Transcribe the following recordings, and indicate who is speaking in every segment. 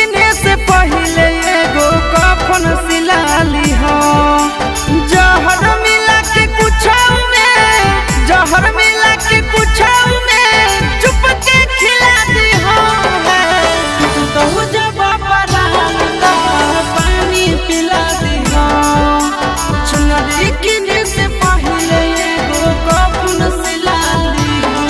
Speaker 1: किने से पहले एगो कफन सिलाली हो। जहर मिला के कुछ में, जहर मिला के कुछ में चुप के खिला दी हो। तो जब पानी पिला दी हो। चुनरी किने से पहले एगो कफन सिलाली हो।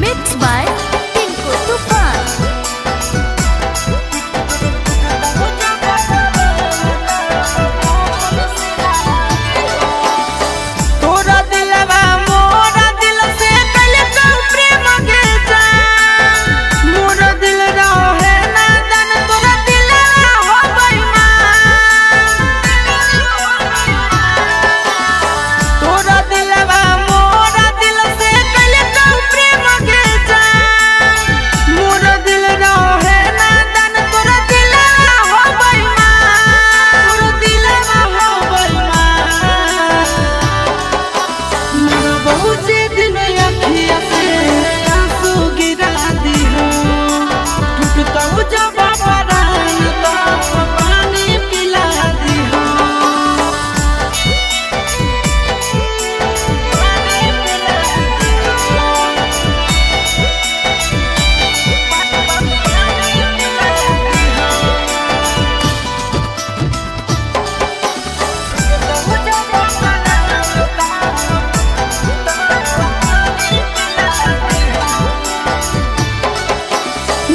Speaker 2: Mixed by Tinku Tufan.
Speaker 1: तोरा दिलवा मोरा दिल से कल तो प्रेम के जान। मोरा दिल रहे नादान, तोरा दिलवा हो बेईमान। तोरा दिलवा मोरा दिल से कल तो प्रेम के जान। मोरा दिल रहे नादान, तोरा दिलवा हो बेईमान। तोरा दिलवा हो बेईमान। मोरा बहुत दिन अखिया से आंसू गिरा दी हो। टूटता जब परान तो पानी पिला दी हो।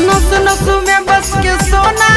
Speaker 1: नस नस में बस के सोना